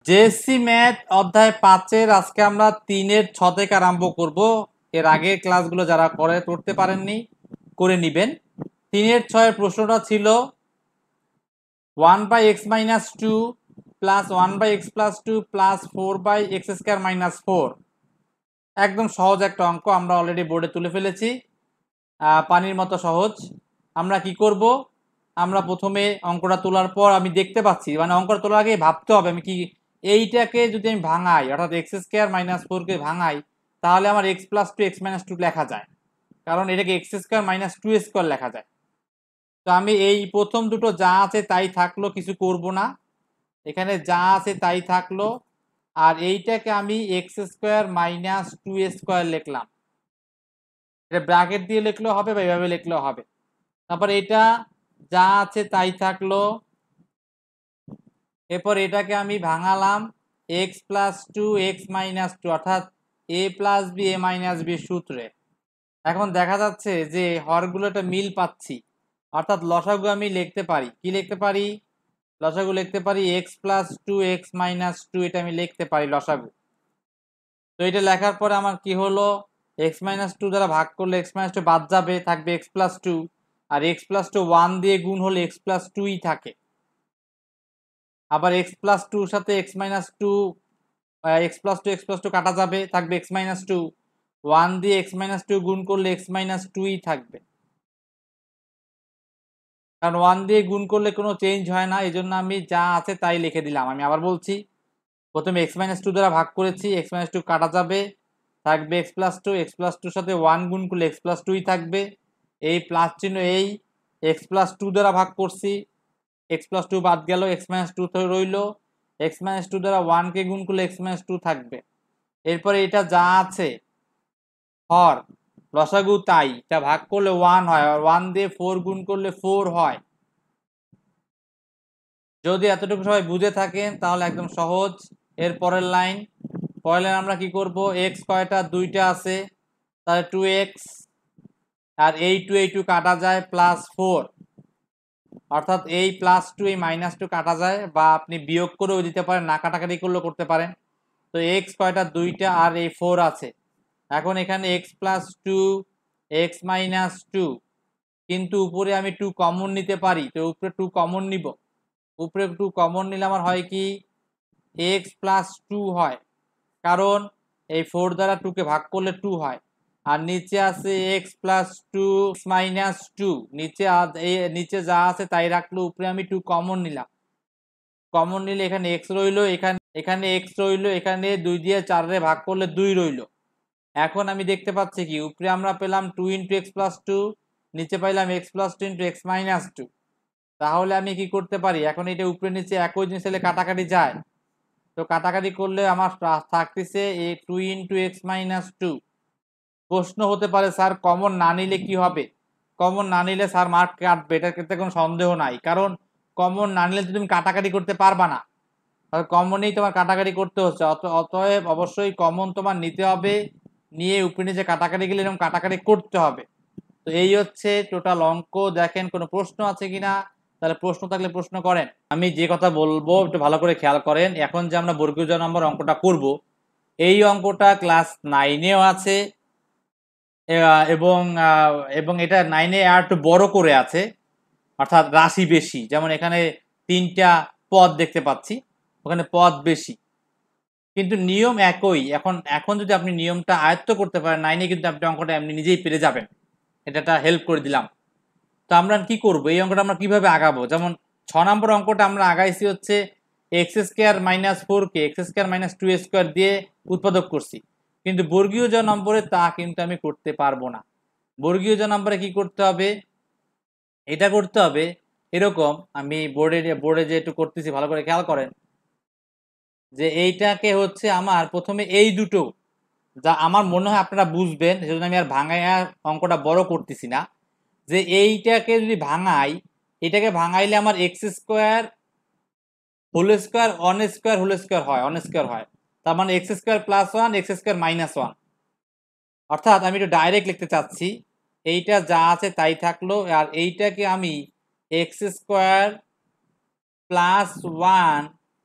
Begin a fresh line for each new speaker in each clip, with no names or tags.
JSC math অধ্যায় 5-এর আজকে আমরা 3-এর 6 থেকে আরম্ভ করব। এর আগের ক্লাসগুলো যারা করতে পারেননি করে নেবেন। 3-এর 6-এর প্রশ্নটা ছিল 1/x-2 plus 1/x+2 plus 4/x²-4। একদম সহজ একটা অঙ্ক, আমরা অলরেডি বোর্ডে তুলে ফেলেছি, পানির মতো সহজ। আমরা কি করব, আমরা প্রথমে অঙ্কটা তোলার পর আমি দেখতে পাচ্ছি, মানে অঙ্কটা তোলার আগে ভাবতে হবে আমি কি এইটাকে যদি আমি ভাঙাই, অর্থাৎ x²-4কে ভাঙাই, তাহলে আমার x+2 x-2 লেখা যায়, কারণ এটাকে x²-2² লেখা যায়। তো আমি এই প্রথম দুটো যা আছে তাই থাকলো, কিছু করব না, এখানে যা আছে তাই থাকলো, আর এইটাকে আমি x²-2² লিখলাম। এটা ব্র্যাকেট দিয়ে লিখলেও হবে বা এভাবে লিখলেও হবে। তারপর এটা যা আছে তাই থাকলো, এরপর এটাকে আমি ভাঙালাম x+2 x-2, অর্থাৎ a+b সূত্রে। এখন দেখা যাচ্ছে যে হরগুলো একটা মিল পাচ্ছি, অর্থাৎ লসাগু আমি লিখতে পারি, কি লিখতে পারি, লসাগু লিখতে পারি x+2 x-2, এটা আমি লিখতে পারি লসাগু। তো এটা লেখার পরে আমার কি হলো, x-2 দ্বারা ভাগ করলে x-2 বাদ যাবে, থাকবে x+2, আর x+2 1 দিয়ে গুণ হলে x+2ই থাকে। আবার x+2 সাথে x-2 x+2 কাটা যাবে, থাকবে x-2, 1 দিয়ে x-2 গুণ করলে x-2ই থাকবে, কারণ 1 দিয়ে গুণ করলে কোনো চেঞ্জ হয় না, এই জন্য আমি যা আছে তাই লিখে দিলাম। আমি আবার বলছি, প্রথমে x-2 দ্বারা ভাগ করেছি, x-2 কাটা যাবে, থাকবে x+2, x+2 সাথে 1 গুণ করলে x+2ই থাকবে, এই প্লাস চিহ্ন, এই x+2 দ্বারা ভাগ করছি, x+2 বাদ গেল, x-2 রইল, x-2 দ্বারা 1কে গুণ করলে x-2 থাকবে। এরপরে এটা যা আছে হর লসাগু তাই, এটা ভাগ করলে 1 হয়, আর 1 দিয়ে 4 গুণ করলে 4 হয়। যদি এতটুকু সবাই বুঝে থাকেন তাহলে একদম সহজ। এর পরের লাইন, পরের লাইন আমরা কি করব, x কয়টা, 2টা আছে, তাহলে 2x, আর এই 2 কাটা যায়, +4, অর্থাৎ এই +2 এই -2 কাটা যায়, বা আপনি বিয়োগ করেও দিতে পারেন, না কাটাকাটি করলেও করতে পারেন। তো x কয়টা, 2টা, আর এই 4 আছে। এখন এখানে x+2 x-2, কিন্তু উপরে আমি 2 কমন নিতে পারি, তো উপরে 2 কমন নিব, উপরে 2 কমন নিলে আমার হয় কি, x+2 হয়, কারণ এই 4 দ্বারা 2কে ভাগ করলে 2 হয়, আর নিচে আছে x+2 x-2, নিচে যা আছে তাই রাখলো, উপরে আমি 2 কমন নিলাম, কমন নিলে এখানে x রইল, এখানে x রইল, এখানে 2 দিয়ে 4 রে ভাগ করলে 2 রইল। এখন আমি দেখতে পাচ্ছি কি, উপরে আমরা পেলাম 2 × x+2, নিচে পাইলাম x+2 × x-2। তাহলে আমি কি করতে পারি, এখন এটা উপরে নিচে একই জিনিস হলে কাটাকাটি যায়, তো কাটাকাটি করলে আমার থাকতেছে 2 × x-2। প্রশ্ন হতে পারে, স্যার কমন না নিলে কি হবে, কমন না নিলে স্যার মার্ক কাটবে, এটার ক্ষেত্রে কোনো সন্দেহ নাই, কারণ কমন না নিলে তুমি কাটাকাটি করতে পারবা না, কমনেই তোমার কাটাকাটি করতে হচ্ছে, অতএব অবশ্যই কমন তোমার নিতে হবে, নিয়ে উপরে নিচে কাটাকাটি গেলে এরকম কাটাকাটি করতে হবে। তো এই হচ্ছে টোটাল অঙ্ক। দেখেন কোনো প্রশ্ন আছে কিনা, তাহলে প্রশ্ন থাকলে প্রশ্ন করেন। আমি যে কথা বলবো একটু ভালো করে খেয়াল করেন। এখন যে আমরা বর্গীয় জ নম্বর অঙ্কটা করব, এই অঙ্কটা ক্লাস 9-এও আছে, এবং এবং এটা 9-এ আর একটু বড় করে আছে, অর্থাৎ রাশি বেশি, যেমন এখানে 3টা পদ দেখতে পাচ্ছি, ওখানে পদ বেশি, কিন্তু নিয়ম একই। এখন যদি আপনি নিয়মটা আয়ত্ত করতে পারেন 9-এ, কিন্তু আপনি অঙ্কটা এমনি নিজেই পেরে যাবেন, এটা হেল্প করে দিলাম। তো আমরা কি করব, এই অঙ্কটা আমরা কিভাবে আগাবো, যেমন 6 নম্বর অঙ্কটা আমরা আগাইছি হচ্ছে x²-4কে x²-2² দিয়ে উৎপাদক করছি, কিন্তু বর্গীয় জ নম্বরে তা কিন্তু আমি করতে পারবো না। বর্গীয় জ নম্বরে কি করতে হবে, এটা করতে হবে এরকম, আমি বোর্ডে যে একটু করতেছি ভালো করে খেয়াল করেন, যে এইটাকে হচ্ছে আমার প্রথমে এই দুটো, যা আমার মনে হয় আপনারা বুঝবেন, সেজন্য আমি আর ভাঙাইয়া অঙ্কটা বড় করতেছি না, যে এইটাকে যদি ভাঙাই, এটাকে ভাঙাইলে আমার x² whole square whole square হয়, তার মানে x² + 1 x² - 1, অর্থাৎ আমি একটু ডাইরেক্ট লিখতে চাচ্ছি, এইটা যা আছে তাই থাকলো, আর এইটাকে আমি x² + 1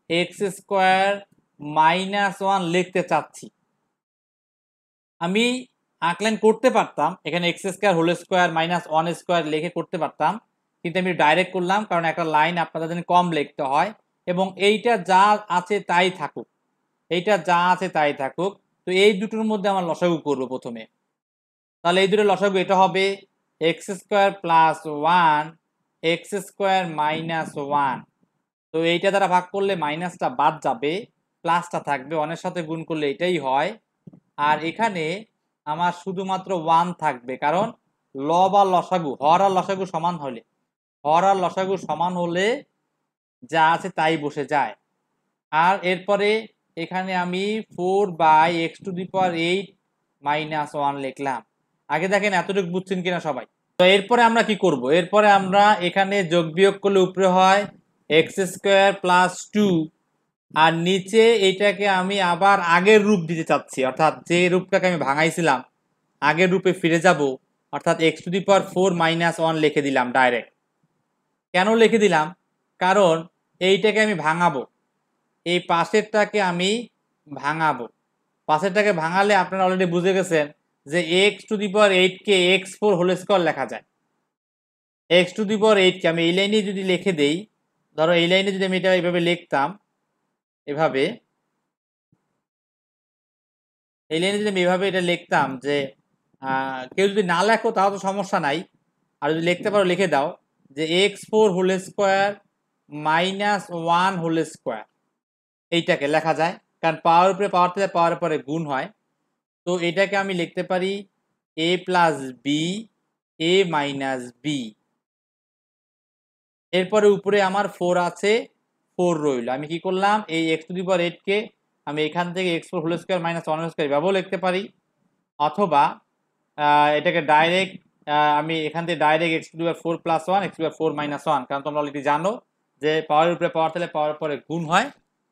x square minus one লিখতে চাচ্ছি। আমি আঁকলেন করতে পারতাম, এখানে x square whole square minus one square লিখে করতে পারতাম, কিন্তু আমি ডাইরেক্ট করলাম কারণ একটা লাইন আপনাদের জন্য কম লিখতে হয় এবং এইটা যা আছে তাই থাকুক, এইটা যা আছে তাই থাকুক। তো এই দুটোর মধ্যে আমার লসাগু করবো প্রথমে। তাহলে এই দুটো লসাগু এটা হবে x square plus one x square minus one. তো এইটা দ্বারা ভাগ করলে মাইনাসটা বাদ যাবে, প্লাসটা থাকবে, ওয়ানের সাথে গুণ করলে এটাই হয়। আর এখানে আমার শুধুমাত্র ওয়ান থাকবে, কারণ লব আর লসাগু, হর আর লসাগু সমান হলে, হর আর লসাগু সমান হলে যা আছে তাই বসে যায়। আর এরপরে এখানে আমি 4/x⁸ মাইনাস ওয়ান লিখলাম। আগে দেখেন এতটুকু বুঝছেন কিনা সবাই। তো এরপরে আমরা কি করব, এরপরে আমরা এখানে যোগ বিয়োগ করলে উপরে হয় এক্স স্কোয়ার প্লাস টু, আর নিচে এইটাকে আমি আবার আগের রূপ দিতে চাচ্ছি, অর্থাৎ যে রূপটাকে আমি ভাঙাইছিলাম আগের রূপে ফিরে যাব, অর্থাৎ x⁴ মাইনাস ওয়ান লিখে দিলাম ডাইরেক্ট। কেন লিখে দিলাম, কারণ এইটাকে আমি ভাঙাবো, এই পাশেরটাকে আমি ভাঙাবো। পাশেরটাকে ভাঙালে আপনারা অলরেডি বুঝে গেছেন যে x⁸ কে x4 হোল স্কোয়ার লেখা যায়। x⁸ কে আমি এই লাইনে যদি লিখে দেই, ধরো এই লাইনে যদি আমি এটা এইভাবে লিখতাম, এভাবে এই লাইনে যদি আমি এভাবে এটা লিখতাম যে কেউ যদি না লেখো তাহলে তো সমস্যা নাই, আর যদি লিখতে পারো লিখে দাও যে x4 whole square minus one whole square, এইটাকে লেখা যায় কারণ পাওয়ার উপরে পাওয়ার থেকে পাওয়ার পরে গুণ হয়। তো এটাকে আমি লিখতে পারি a plus B a minus B. এরপরে উপরে আমার 4 আছে, 4 রইল। আমি কি করলাম, এই x⁸ কে আমি এখান থেকে x4 whole square minus one whole square এভাবেও লিখতে পারি, অথবা এটাকে ডাইরেক্ট আমি এখান থেকে direct x⁴ plus one x⁴ minus one, কারণ তোমরা অলরেডি জানো যে পাওয়ারের উপরে পাওয়ার থাকলে পাওয়ার পরে গুণ হয়।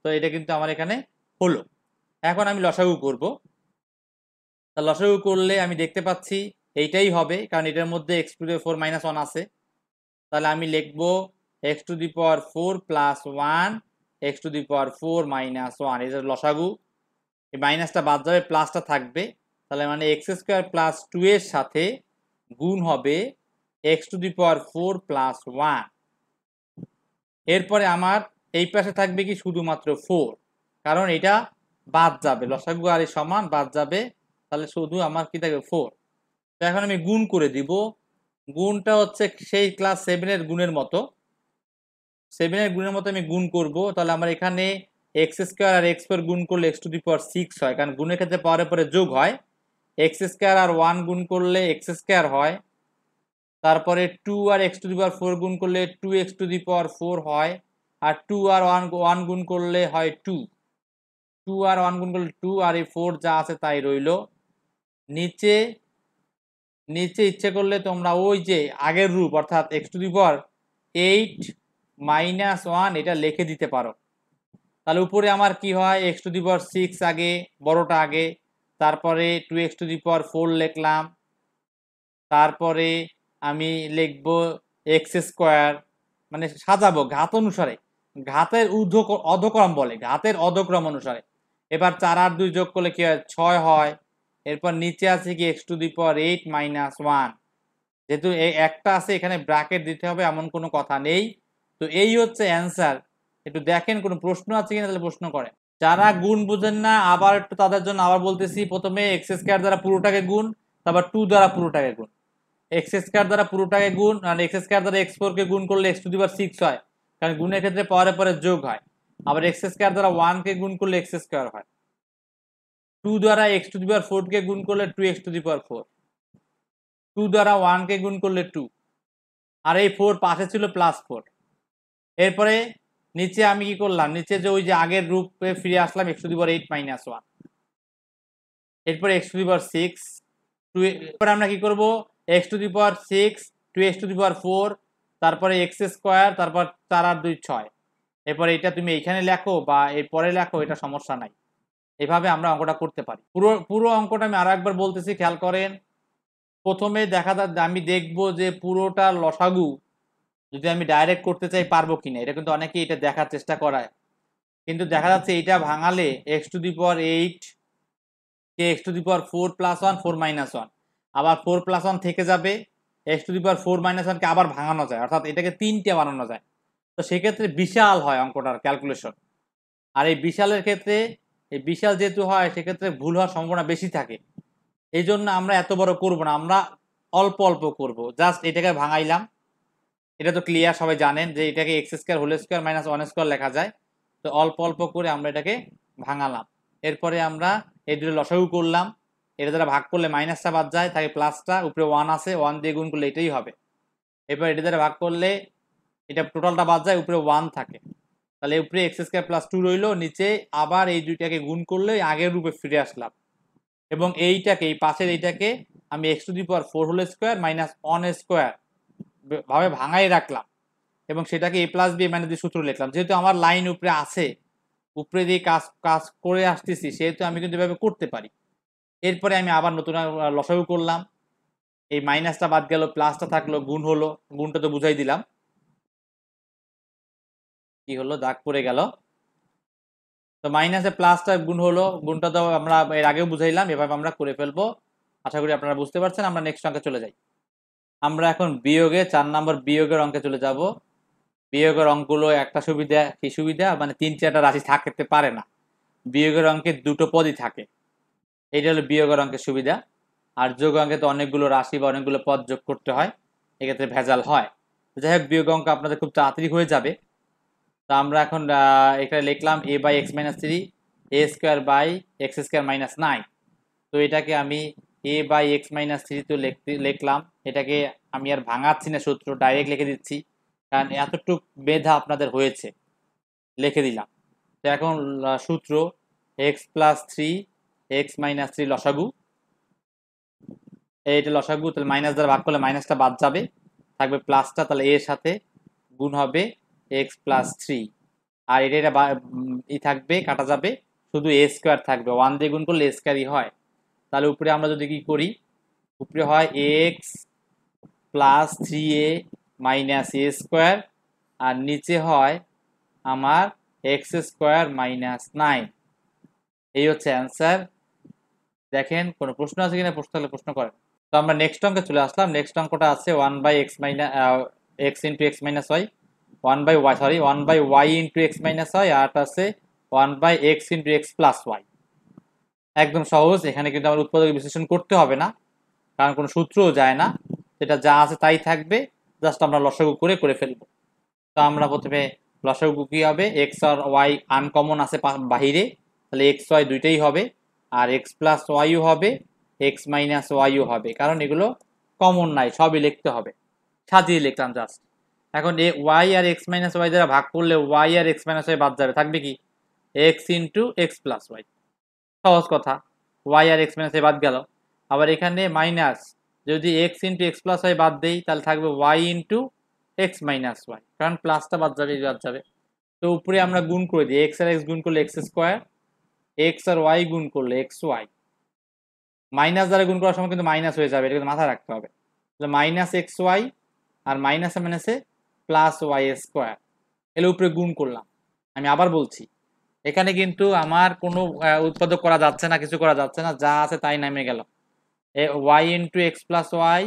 তো এটা কিন্তু আমার এখানে হলো। এখন আমি লসাগু করব। তা লসাগু করলে আমি দেখতে পাচ্ছি এইটাই হবে, কারণ এটার মধ্যে x⁴ মাইনাস ওয়ান আছে। তাহলে আমি লিখব x⁴ plus one x⁴ minus one, এটা লসাগু। এই মাইনাসটা বাদ যাবে, প্লাসটা থাকবে, তাহলে মানে এক্স স্কোয়ার প্লাস টু এর সাথে গুণ হবে x⁴ প্লাস ওয়ান। এরপরে আমার এই পাশে থাকবে কি শুধুমাত্র 4, কারণ এটা বাদ যাবে, লসাগু আর এই সমান বাদ যাবে, তাহলে শুধু আমার কি থাকবে 4। তো এখন আমি গুণ করে দিব। গুণটা হচ্ছে সেই ক্লাস 7-এর গুণের মতো, 7-এর গুণের মতো আমি গুণ করব। তাহলে আমার এখানে এক্স স্কোয়ার আর x4 গুণ করলে x⁴ হয়, কারণ গুণের ক্ষেত্রে পাওয়ারের পরে যোগ হয়। এক্স স্কোয়ার আর 1 গুণ করলে এক্স স্কোয়ার হয়, তারপরে 2 আর x⁴ গুণ করলে 2x⁴ হয়, আর 2 আর 1 গুণ করলে হয় 2, 2 আর 1 গুণ করলে 2, আর এই 4 যা আছে তাই রইল। নিচে নিচে ইচ্ছে করলে তোমরা ওই যে আগের রূপ, অর্থাৎ x⁴ মাইনাস ওয়ান এটা লিখে দিতে পারো। তাহলে উপরে আমার কি হয়, x⁴ আগে, বড়টা আগে, তারপরে 2x⁴ লিখলাম, তারপরে আমি লিখব এক্স স্কোয়ার, মানে সাজাবো ঘাত অনুসারে, ঘাতের অধক্রম বলে, ঘাতের অধক্রম অনুসারে। এবার 4 আর 2 যোগ করলে কি হয়, 6 হয়। এরপর নিচে আছে কি x⁴ মাইনাস ওয়ান, যেহেতু এই একটা আছে এখানে ব্র্যাকেট দিতে হবে এমন কোনো কথা নেই। তো এই হচ্ছে অ্যান্সার। একটু দেখেন কোনো প্রশ্ন আছে কিনা, তাহলে প্রশ্ন করেন। যারা গুণ বুঝেন না আবার একটু তাদের জন্য আবার বলতেছি, প্রথমে এক্স স্কোয়ার দ্বারা পুরোটাকে গুণ, তারপর 2 দ্বারা পুরোটাকে গুণ। এক্স স্কোয়ার দ্বারা পুরোটাকে গুণ, আর এক্স স্কোয়ার দ্বারা x4 কে গুণ করলে x⁴ হয়, কারণ গুণের ক্ষেত্রে পাওয়ারের পরে যোগ হয়। আবার এক্স স্কোয়ার দ্বারা 1 কে গুণ করলে x স্কোয়ার হয়। 2 দ্বারা x⁴ কে গুণ করলে 2x⁴, 2 দ্বারা 1 কে গুণ করলে 2, আর এই 4 পাশে ছিল প্লাস 4। এরপরে নিচে আমি কি করলাম, নিচে যে ওই যে আগের রূপে ফিরে আসলাম x⁴ মাইনাস ওয়ান। এরপরে x⁴, এরপরে আমরা কি করব, x⁴, 2x⁴, তারপরে এক্স স্কোয়ার, তারপর 4 আর 2 6। এরপরে এটা তুমি এইখানে লেখো বা এরপরে লেখো, এটা সমস্যা নাই, এভাবে আমরা অঙ্কটা করতে পারি। পুরো অঙ্কটা আমি আরো একবার বলতেছি, খেয়াল করেন। প্রথমে আমি দেখব যে পুরোটার লসাগু যদি আমি ডাইরেক্ট করতে চাই পারবো কিনা, এটা কিন্তু অনেকেই এটা দেখার চেষ্টা করায়। কিন্তু দেখা যাচ্ছে এটা ভাঙালে এক্স টু দি পাওয়ার 8 কে x to the power 4 plus 1 4 minus 1 আবার 4 প্লাস 1 থেকে যাবে, x to the power 4 minus 1 কে আবার ভাঙানো যায়, অর্থাৎ এটাকে 3টে বানানো যায়। তো সেক্ষেত্রে বিশাল হয় অঙ্কটার ক্যালকুলেশন। আর এই বিশালের ক্ষেত্রে, এই বিশাল যেহেতু হয় সেক্ষেত্রে ভুল হওয়ার সম্ভাবনা বেশি থাকে। এই জন্য আমরা এত বড় করব না, আমরা অল্প অল্প করব। জাস্ট এটাকে ভাঙাইলাম, এটা তো ক্লিয়ার, সবাই জানেন যে এটাকে X square whole square minus 1 square লেখা যায়। তো অল্প অল্প করে আমরা এটাকে ভাঙালাম। এরপরে আমরা এই দুটো লসাগু করলাম, এটা দ্বারা ভাগ করলে মাইনাসটা বাদ যায়, থাকে প্লাসটা, উপরে 1 আছে, 1 দিয়ে গুণ করলে এটাই হবে। এরপর এটা দ্বারা ভাগ করলে এটা টোটালটা বাদ যায়, উপরে 1 থাকে, তাহলে উপরে এক্স স্কোয়ার প্লাস 2 রইল, নিচে আবার এই দুইটাকে গুণ করলে আগের রূপে ফিরে আসলাম। এবং এইটাকে, এই পাশের এইটাকে আমি X to the power 4 whole square minus 1 square ভাবে ভাঙাই রাখলাম, এবং সেটাকে A plus B minus B সূত্র লিখলাম। যেহেতু আমার লাইন উপরে আছে, উপরে দিয়ে কাজ কাজ করে আসতেছি, সেহেতু আমি কিন্তু এভাবে করতে পারি। এরপরে আমি আবার নতুন লসাগু করলাম, এই মাইনাসটা বাদ গেল, প্লাসটা থাকলো, গুণ হলো, গুণটা তো বুঝাই দিলাম, কি হলো দাগ পড়ে গেল। তো মাইনাসে প্লাসটা গুণ হলো, গুণটা তো আমরা এর আগেও বুঝাইলাম, এভাবে আমরা করে ফেলবো। আশা করি আপনারা বুঝতে পারছেন। আমরা নেক্সট অঙ্কে চলে যাই। আমরা এখন বিয়োগে 4 নম্বর বিয়োগের অঙ্কে চলে যাব। বিয়োগের অঙ্কগুলো একটা সুবিধা, কি সুবিধা, মানে 3-4টা রাশি থাকতে পারে না, বিয়োগের অঙ্কে দুটো পদই থাকে, এইটা হলো বিয়োগের অঙ্কের সুবিধা। আর যোগ অঙ্কে তো অনেকগুলো রাশি বা অনেকগুলো পদ যোগ করতে হয়, এক্ষেত্রে ভেজাল হয়। যাই হোক, বিয়োগ অঙ্ক আপনাদের খুব তাড়াতাড়ি হয়ে যাবে। তো আমরা এখন এখানে লিখলাম a by x minus 3 A square by X square minus 9। তো এটাকে আমি a বাই এক্স মাইনাস 3 তো লিখলাম, এটাকে আমি আর ভাঙাচ্ছি না, সূত্র ডাইরেক্ট লিখে দিচ্ছি, কারণ এতটুক মেধা আপনাদের হয়েছে, লিখে দিলাম। তো এখন সূত্র এক্স প্লাস 3 এক্স মাইনাস 3 লসাগু, এইটা লসাগু, তাহলে মাইনাস দ্বারা ভাগ করলে মাইনাসটা বাদ যাবে, থাকবে প্লাসটা, তাহলে এর সাথে গুণ হবে এক্স প্লাস 3, আর এটা এটা ই থাকবে, কাটা যাবে, শুধু এ স্কোয়ার থাকবে, 1 দিয়ে গুণ করলে এ স্কোয়ারই হয়। তাহলে উপরে আমরা যদি কি করি, উপরে হয় এক্স প্লাস 3a মাইনাস এ স্কোয়ার, আর নিচে হয় আমার এক্স স্কোয়ার মাইনাস 9। এই হচ্ছে অ্যান্সার। দেখেন কোনো প্রশ্ন আছে কিনা, প্রশ্ন হলে প্রশ্ন করেন। তো আমরা নেক্সট অঙ্কে চলে আসলাম। নেক্সট অঙ্কটা আছে 1 by x minus x into x minus y, 1 by y, sorry 1 by y into x minus y, আর আছে 1 by x into x plus y. একদম সহজ, এখানে কিন্তু আমার উৎপাদক বিশ্লেষণ করতে হবে না, কারণ কোনো সূত্রও যায় না, যেটা যা আছে তাই থাকবে, জাস্ট আমরা লসাগু করে ফেলবো। তো আমরা প্রথমে লসাগু কি হবে, এক্স আর ওয়াই আনকমন আছে বাহিরে, তাহলে এক্স ওয়াই দুইটাই হবে, আর এক্স প্লাস ওয়াইও হবে, এক্স মাইনাস ওয়াইও হবে, কারণ এগুলো কমন নাই, সবই লিখতে হবে, সাজিয়ে লিখলাম জাস্ট। এখন ওয়াই আর এক্স মাইনাস ওয়াই দ্বারা ভাগ করলে ওয়াই আর এক্স মাইনাস ওয়াই বাদ যাবে, থাকবে কি X into x plus Y, সহজ কথা, ওয়াই আর এক্স মাইনাস ওয়াই বাদ গেল। আবার এখানে মাইনাস, যদি X into x plus Y বাদ দেই, তাহলে থাকবে Y into x minus Y, কারণ প্লাসটা বাদ যাবে, বাদ যাবে। তো উপরে আমরা গুণ করে দিই, এক্স আর এক্স গুণ করলে এক্স স্কোয়ার, এক্স আর ওয়াই গুণ করলে এক্স ওয়াই, মাইনাস দ্বারা গুণ করার সময় কিন্তু মাইনাস হয়ে যাবে, এটা কিন্তু মাথায় রাখতে হবে। তাহলে মাইনাস এক্স ওয়াই, আর মাইনাসে মাইনাসে প্লাস ওয়াই স্কোয়ার, এর উপরে গুণ করলাম। আমি আবার বলছি, এখানে কিন্তু আমার কোনো উৎপাদক করা যাচ্ছে না, কিছু করা যাচ্ছে না, যা আছে তাই নামে গেল। Y into x plus y,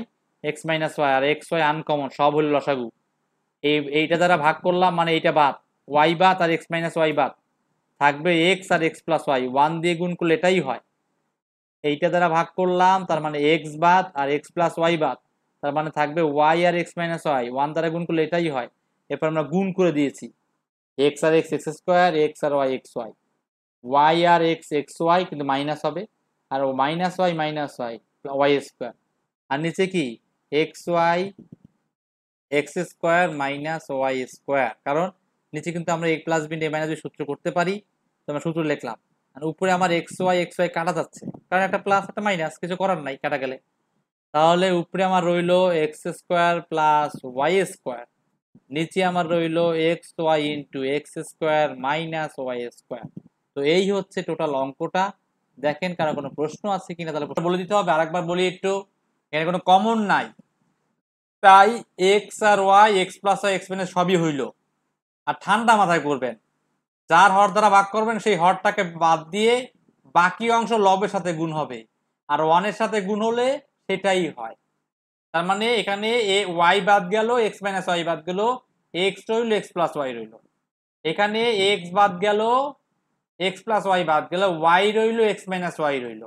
x minus y, আর এক্স ওয়াই আনকমন, সব হলো লসাগু। এইটা দ্বারা ভাগ করলাম মানে এইটা বাদ, ওয়াই বাদ আর এক্স মাইনাস ওয়াই বাদ, থাকবে এক্স আর এক্স প্লাস ওয়াই, 1 দিয়ে গুণ করলে এটাই হয়। এইটা দ্বারা ভাগ করলাম, তার মানে এক্স বাদ আর এক্স প্লাস ওয়াই বাদ, তার মানে থাকবে ওয়াই আর এক্স মাইনাস ওয়াই, 1 দ্বারা গুণ করলে এটাই হয়। এরপর আমরা গুণ করে দিয়েছি, এক্স আর এক্স এক্স স্কোয়ার, এক্স আর ওয়াই এক্স ওয়াই, ওয়াই আর এক্স এক্স ওয়াই কিন্তু মাইনাস হবে, আর মাইনাস ওয়াই ওয়াই স্কোয়ার, আর নিচে কি X Y X square minus Y square, কারণ নিচে কিন্তু আমরা A plus B A minus B সূত্র করতে পারি, তো আমরা সূত্র লিখলাম। আর উপরে আমার এক্স ওয়াই কাটা যাচ্ছে, কারণ একটা প্লাস একটা মাইনাস, কিছু করার নাই, কাটা গেলে। তাহলে উপরে আমার রইলো X square plus Y square, নিচে আমার রইলো X Y into X square minus Y square. তো এই হচ্ছে টোটাল অঙ্কটা। দেখেন কারো কোনো প্রশ্ন আছে কিনা, তাহলে বলে দিতে হবে। আরেকবার বলি একটু, এখানে কোনো কমন নাই, তাই এক্স আর Y, x plus y, x minus সবই হইল। আর ঠান্ডা মাথায় করবেন, যার হর দ্বারা ভাগ করবেন সেই হরটাকে বাদ দিয়ে বাকি অংশ লবের সাথে গুণ হবে, আর 1 এর সাথে গুণ হলে সেটাই হয়। তার মানে এখানে ওয়াই বাদ গেল, এক্স মাইনাস ওয়াই বাদ গেল, এক্স রইল, এক্স প্লাস ওয়াই রইল। এখানে এক্স বাদ গেল, এক্স প্লাস ওয়াই বাদ গেল, ওয়াই রইল, এক্স মাইনাস ওয়াই রইল।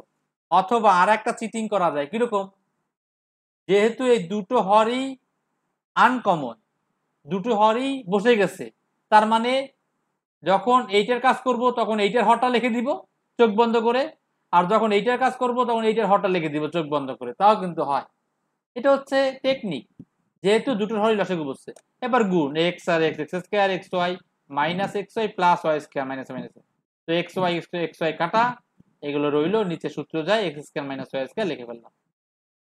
অথবা আর একটা চিটিং করা যায়, কিরকম, যেহেতু এই দুটো হরই আনকমন, দুটো হরই বসে গেছে, তার মানে যখন এইটার কাজ করব তখন এইটার হরটা লিখে দিব চোখ বন্ধ করে, আর যখন এইটার কাজ করব তখন এইটার হরটা লিখে দিব চোখ বন্ধ করে, তাও কিন্তু হয়। এটা হচ্ছে টেকনিক, যেহেতু দুটোর হরই লসাগু বসছে। এবার গুণ এক্স আর x, x square x y minus x y plus y square minus minus, তো এক্স ওয়াই কাটা, এগুলো রইলো, নিচে সূত্র যায় x square minus y square লিখে ফেললাম।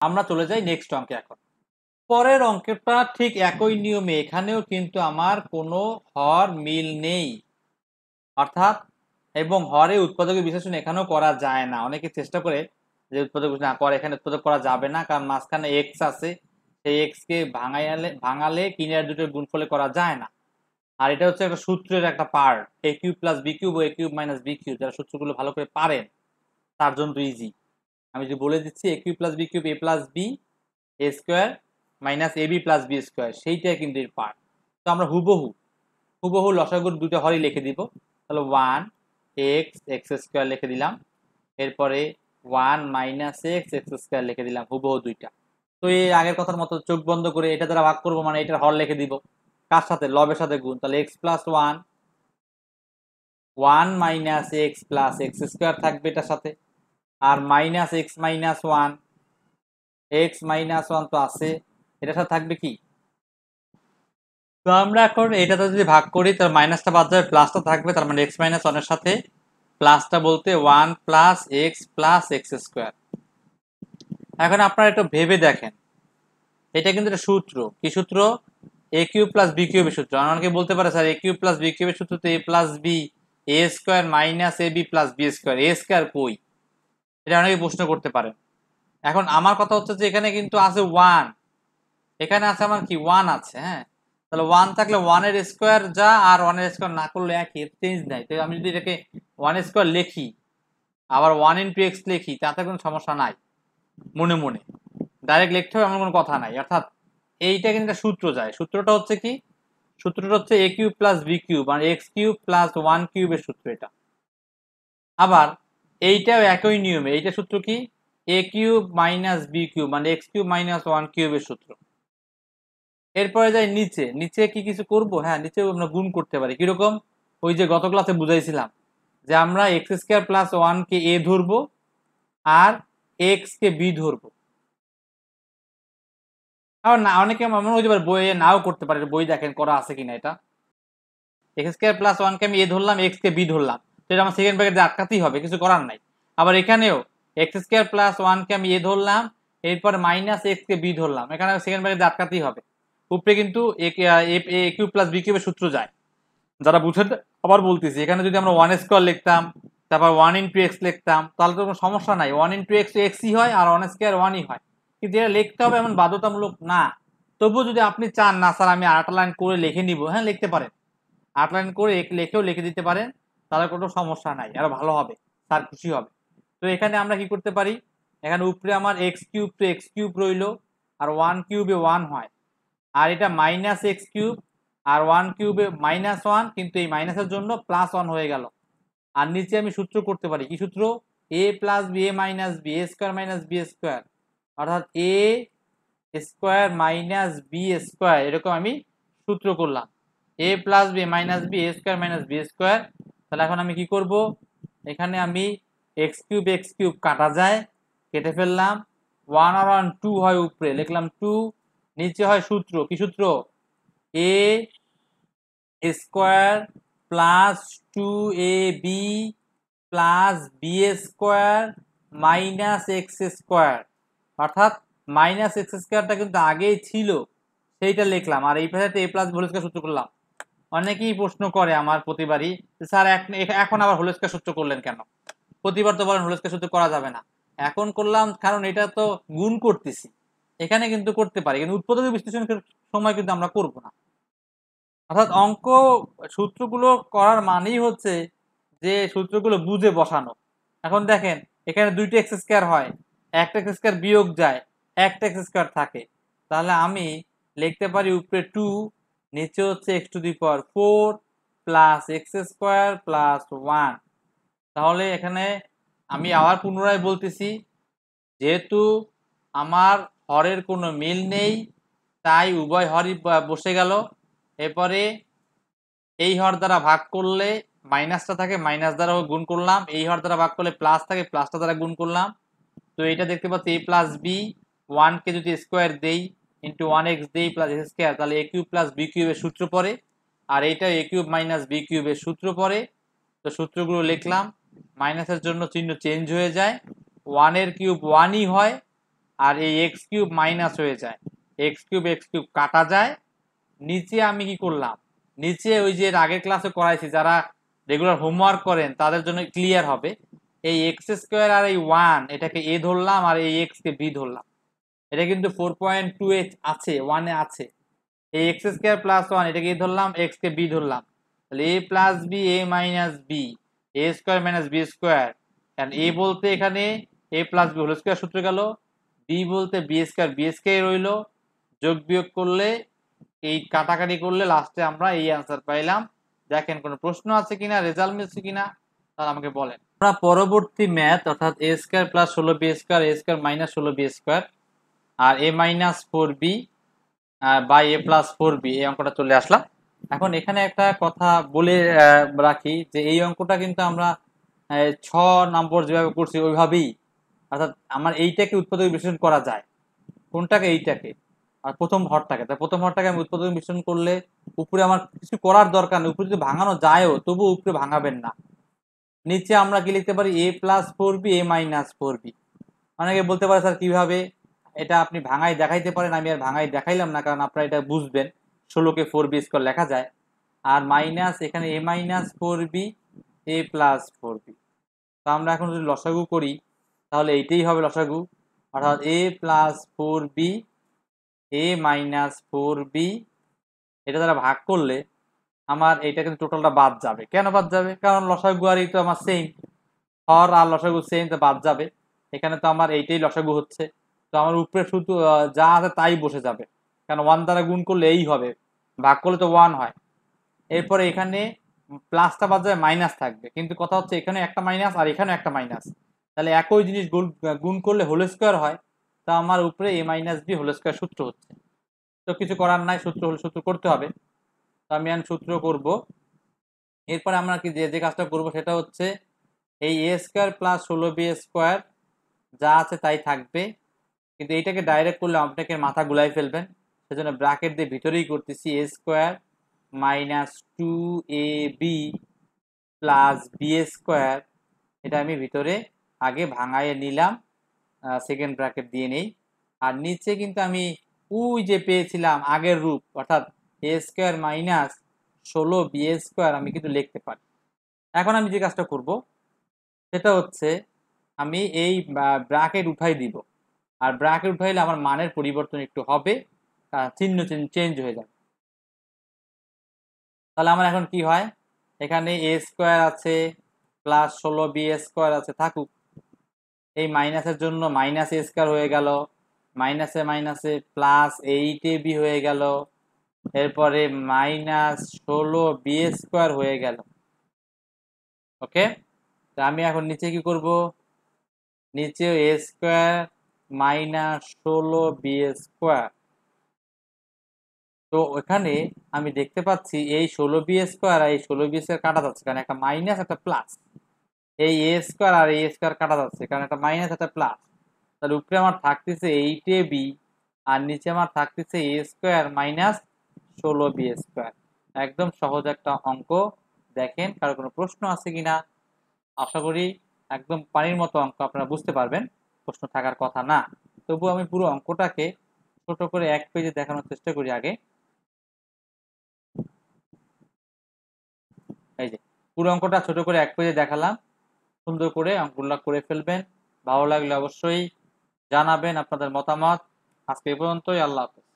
আমরা চলে যাই নেক্সট অঙ্কে। এখন পরের অঙ্কটা ঠিক একই নিয়মে, এখানেও কিন্তু আমার কোনো হর মিল নেই, অর্থাৎ এবং হরে উৎপাদকের বিশ্লেষণ এখানেও করা যায় না। অনেকে চেষ্টা করে যে উৎপাদক না করে, এখানে উৎপাদক করা যাবে না, কারণ মাঝখানে এক্স আছে, সেই এক্স কে ভাঙালে কিনার দুটোর গুণফলে করা যায় না। আর এটা হচ্ছে একটা সূত্রের একটা পার্ট, এ কিউব প্লাস বি কিউব ও এ কিউব মাইনাস বি কিউব, যারা সূত্রগুলো ভালো করে পারেন তার জন্য তো ইজি। আমি যদি বলে দিচ্ছি এ cube plus B cube A plus B A square minus A B plus b square, সেইটাই কিন্তু এর পার্ট। তো আমরা হুবহু লসাগুর দুটো হরই লিখে দিব। তাহলে 1 এক্স এক্স স্কোয়ার লিখে দিলাম, এরপরে 1 মাইনাস এক্স এক্স স্কোয়ার লিখে দিলাম, হুবহু দুইটা। তো এই আগের কথার মতো চোখ বন্ধ করে এটা দ্বারা ভাগ করবো, মানে এটার হর লিখে দিব কার সাথে, লবের সাথে গুণ। তাহলে x plus one, 1 minus x plus x square থাকবে এটার সাথে, আর minus x minus one, x minus one তো আছে, এটার সাথে থাকবে কি। তো আমরা এখন এটাতে যদি ভাগ করি তার মাইনাসটা বাদ যাবে, প্লাসটা থাকবে, তার মানে এক্স মাইনাস ওয়ানের সাথে প্লাসটা বলতে 1 প্লাস এক্স স্কোয়ার। এখন আপনারা একটু ভেবে দেখেন, এটা কিন্তু একটা সূত্র, কি সূত্র, এ কিউব প্লাস বি কিউবের সূত্র। অনেকে বলতে পারে স্যার এ কিউব প্লাস বি কিউবের সূত্র তো এ plus B A square minus A B plus b square, a square কই, এটা অনেকে প্রশ্ন করতে পারেন। এখন আমার কথা হচ্ছে যে এখানে কিন্তু আছে 1, এখানে আছে আমার কি 1 আছে, হ্যাঁ, তাহলে 1 থাকলে 1 এর স্কোয়ার যা, আর 1 এর স্কোয়ার না করলে একই, চেঞ্জ নাই। তো আমি যদি এটাকে 1 স্কোয়ার লিখি আবার 1 ইন্টু এক্স লিখি, তাতে কোনো সমস্যা নাই, মনে মনে ডাইরেক্ট লিখতে হবে এমন কোনো কথা নাই। অর্থাৎ এইটা কিন্তু সূত্র যায়, সূত্রটা হচ্ছে কি, সূত্রটা হচ্ছে এ কিউব প্লাস বি কিউব মানে এক্স কিউব প্লাস 1 কিউবের সূত্র এটা। আবার এইটাও একই নিয়মে, এইটা সূত্র কি, এ কিউব মাইনাস বি কিউব মানে এক্স কিউব মাইনাস 1 কিউবের সূত্র। এরপরে যাই নিচে, নিচে কি কিছু করব, হ্যাঁ নিচেও আমরা গুণ করতে পারি, কিরকম, ওই যে গত ক্লাসে বুঝাইছিলাম যে আমরা এক্স স্কোয়ার প্লাস 1 কে এ ধরবো আর এক্স কে বি ধরবো। আবার না, অনেকে এমন হইতে পারে বইয়ে নাও করতে পারে, বই দেখেন করা আছে কিনা এটা। এক্স স্কোয়ার প্লাস 1 কে আমি এ ধরলাম, এক্স কে বি ধরলাম, তো এটা আমার সেকেন্ড ব্র্যাকেটে আটকাতেই হবে, কিছু করার নাই। আবার এখানেও এক্স স্কোয়ার প্লাস 1 কে আমি এ ধরলাম, এরপর মাইনাস এক্স কে বি ধরলাম, এখানে সেকেন্ড ব্র্যাকেটে আটকাতেই হবে। উপরে কিন্তু এ কিউব প্লাস বি কিউবের সূত্র যায়, যারা বুঝেন আবার বলতেছি, এখানে যদি আমরা 1 স্কোয়ার লিখতাম, তারপর 1 ইন্টু এক্স লিখতাম, তাহলে তো কোনো সমস্যা নাই, 1 ইন্টু এক্স এক্সই হয় আর 1 স্কোয়ার 1ই হয়, কিন্তু এটা লিখতে হবে এমন বাধ্যতামূলক না। তবুও যদি আপনি চান না স্যার আমি 8 লাইন করে লিখে নিব, হ্যাঁ লিখতে পারেন, 8 লাইন করে লিখেও লিখে দিতে পারেন, তাহলে কোনো সমস্যা নাই, আরো ভালো হবে, স্যার খুশি হবে। তো এখানে আমরা কি করতে পারি, এখানে উপরে আমার এক্স কিউব তো এক্স কিউব রইলো, আর 1 কিউবে 1 হয়, আর এটা মাইনাস এক্স কিউব আর 1 কিউবে মাইনাস 1, কিন্তু এই মাইনাসের জন্য প্লাস 1 হয়ে গেল। আর নিচে আমি সূত্র করতে পারি, কি সূত্র, এ plus B A minus B A square minus B square, অর্থাৎ a square minus B square, এরকম আমি সূত্র করলাম, এ plus B minus B A square minus B square. তাহলে এখন আমি কি করব, এখানে আমি এক্স কিউব কাটা যায়, কেটে ফেললাম, 1 আর 1 2 হয়, উপরে লিখলাম 2, নিচে হয় সূত্র, কি সূত্র, a square plus 2ab plus b square minus x square, অর্থাৎ মাইনাস এক্স স্কোয়ারটা কিন্তু আগেই ছিল, সেইটা লিখলাম, আর এই পাশে এ প্লাস হোল স্কোয়ার সূত্র করলাম। অনেকেই প্রশ্ন করে আমার প্রতিবারই, স্যার এখন আবার হোল স্কোয়ার সূত্র করলেন কেন, প্রতিবার তো বলেন হোল স্কোয়ার সূত্র করা যাবে না। এখন করলাম কারণ এটা তো গুণ করতেছি, এখানে কিন্তু করতে পারি, কিন্তু উৎপাদক বিশ্লেষণের সময় কিন্তু আমরা করব না। অর্থাৎ অঙ্ক সূত্রগুলো করার মানেই হচ্ছে যে সূত্রগুলো বুঝে বসানো। এখন দেখেন এখানে দুইটা এক্স স্কোয়ার হয়, একটা এক্স স্কোয়ার বিয়োগ যায়, একটা এক্স স্কোয়ার থাকে, তাহলে আমি লিখতে পারি উপরে 2, নিচে হচ্ছে x to the power 4 plus x square plus 1। তাহলে এখানে আমি আবার পুনরায় বলতেছি, যেহেতু আমার হরের কোনো মিল নেই তাই উভয় হরই বসে গেল। এরপরে এই হর দ্বারা ভাগ করলে মাইনাসটা থাকে, মাইনাস দ্বারা গুণ করলাম, এই হর দ্বারা ভাগ করলে প্লাস থাকে, প্লাসটা দ্বারা গুণ করলাম। তো এটা দেখতে পাচ্ছি a প্লাস বি, 1কে যদি স্কোয়ার দেই ইন্টু 1x দেই প্লাস এক্স স্কোয়ার, তাহলে a কিউব প্লাস বি কিউবের সূত্র পড়ে, আর এইটা a কিউব মাইনাস বি কিউবের সূত্র পড়ে। তো সূত্রগুলো লিখলাম, মাইনাসের জন্য চিহ্ন চেঞ্জ হয়ে যায়, 1 এর কিউব 1ই হয়, আর এই এক্স কিউব মাইনাস হয়ে যায়, এক্স কিউব কাটা যায়। নিচে আমি কি করলাম, নিচে ওই যে আগের ক্লাসে করাইছি, যারা রেগুলার হোমওয়ার্ক করেন তাদের জন্য ক্লিয়ার হবে, এই এক্স স্কোয়ার আর এই 1 এটাকে এ ধরলাম আর এই এক্স কে বি ধরলাম। এটা কিন্তু 4.2 আছে, 1-এ আছে। এই এক্স স্কোয়ার প্লাস 1 এটাকে এ ধরলাম, এক্স কে বি ধরলাম, তাহলে এ plus B A minus B, A square minus B square. কারণ এ বলতে এখানে এ প্লাস বি হোল স্কোয়ার সূত্র গেল, বি বলতে বি স্কোয়ার রইল, যোগ বিয়োগ করলে এই কাটাকাটি করলে লাস্টে আমরা এই অ্যান্সার পাইলাম। দেখেন কোনো প্রশ্ন আছে কিনা, রেজাল্ট মিলছে কিনা, তাহলে আমাকে বলেন। আমরা পরবর্তী ম্যাথ অর্থাৎ a square plus 16 b square, a square minus 16 b square আর a minus 4 b by a plus 4 b, এই অঙ্কটা চলে আসলাম। এখন এখানে একটা কথা বলে রাখি যে এই অঙ্কটা কিন্তু আমরা 6 নম্বর যেভাবে করছি ওইভাবেই, অর্থাৎ আমার এইটাকে উৎপাদক বিশ্লেষণ করা যায়। কোনটাকে? এইটাকে, আর প্রথম হরটাকে। তাই প্রথম হরটাকে আমি উৎপাদক বিশ্লেষণ করলে উপরে আমার কিছু করার দরকার নেই, উপরে যদি ভাঙানো যায়ও তবু উপরে ভাঙাবেন না। নিচে আমরা কি লিখতে পারি, এ plus 4 B A minus 4 B. অনেকে বলতে পারে স্যার কিভাবে, এটা আপনি ভাঙাই দেখাইতে পারেন, আমি আর ভাঙাই দেখাইলাম না, কারণ আপনারা এটা বুঝবেন 16কে 4 বি স্কোয়ার লেখা যায়, আর মাইনাস এখানে এ minus 4 B A plus 4 B. তো আমরা এখন যদি লসাগু করি তাহলে এইটাই হবে লসাগু, অর্থাৎ এ plus 4 B A minus 4 B, এটা দ্বারা ভাগ করলে আমার এইটা কিন্তু টোটালটা বাদ যাবে। কেন বাদ যাবে? কারণ লসাগু আর এই তো আমার সেম, হর আর লসাগু সেম, তো বাদ যাবে। এখানে তো আমার এইটাই লসাগু হচ্ছে, তো আমার উপরে শুধু যা আছে তাই বসে যাবে, কারণ 1 দ্বারা গুণ করলে এই হবে, ভাগ করলে তো 1 হয়। এরপরে এখানে প্লাসটা বাদ যাবে, মাইনাস থাকবে, কিন্তু কথা হচ্ছে এখানে একটা মাইনাস আর এখানে একটা মাইনাস, তাহলে একই জিনিস গুণ করলে হোল স্কোয়ার হয়, তা আমার উপরে এ মাইনাস বি হোল স্কোয়ার সূত্র হচ্ছে। তো কিছু করার নাই, সূত্র হলে সূত্র করতে হবে, তো আমি সূত্র করব। এরপরে আমরা কি যে কাজটা করব সেটা হচ্ছে এই এ স্কোয়ার প্লাস 16 বি স্কোয়ার যা আছে তাই থাকবে, কিন্তু এইটাকে ডাইরেক্ট করলে আপনাকে মাথা গুলাই ফেলবেন, সেজন্য ব্র্যাকেট দিয়ে ভিতরেই করতেছি, a square minus 2ab plus b square, এটা আমি ভিতরে আগে ভাঙাইয়ে নিলাম, সেকেন্ড ব্র্যাকেট দিয়ে নেই। আর নিচে কিন্তু আমি ওই যে পেয়েছিলাম আগের রূপ, অর্থাৎ a square minus 16 b square আমি কিন্তু লিখতে পারি। এখন আমি যে কাজটা করব সেটা হচ্ছে আমি এই ব্র্যাকেট উঠাই দিব, আর ব্র্যাকেট উঠাইলে আমার মানের পরিবর্তন একটু হবে, চিহ্ন চেঞ্জ হয়ে যাবে। তাহলে আমার এখন কি হয়, এখানে এ স্কোয়ার আছে প্লাস 16 বি স্কোয়ার আছে, থাকুক, এই মাইনাসের জন্য মাইনাস এ স্কোয়ার হয়ে গেল, মাইনাসে মাইনাসে প্লাস 8ab হয়ে গেল, এরপরে মাইনাস 16 বি স্কোয়ার হয়ে গেল। ওকে, তো আমি এখন নিচে কি করব, নিচে এ স্কোয়ার মাইনাস 16 বি স্কোয়ার। তো এখানে আমি দেখতে পাচ্ছি এই 16 বি স্কোয়ার আর এই 16 বি স্কোয়ার কাটা যাচ্ছে, কারণ একটা মাইনাস একটা প্লাস, এই এ স্কোয়ার আর এ স্কোয়ার কাটা যাচ্ছে কারণ একটা মাইনাস একটা প্লাস, তাহলে উপরে আমার থাকতেছে 8ab আর নিচে আমার থাকতেছে এ স্কোয়ার মাইনাস 16 বি স্কোয়ার। একদম সহজ একটা অঙ্ক। দেখেন কারো কোনো প্রশ্ন আছে কিনা, আশা করি একদম পানির মতো অঙ্ক, আপনারা বুঝতে পারবেন, প্রশ্ন থাকার কথা না। তবু আমি পুরো অঙ্কটাকে ছোট করে এক পেজে দেখানোর চেষ্টা করি আগে। এই যে পুরো অঙ্কটা ছোট করে এক পেজে দেখালাম, সুন্দর করে অঙ্কগুলো করে ফেলবেন। ভালো লাগলে অবশ্যই জানাবেন আপনাদের মতামত। আজকে এই পর্যন্তই, আল্লাহ হাফেজ।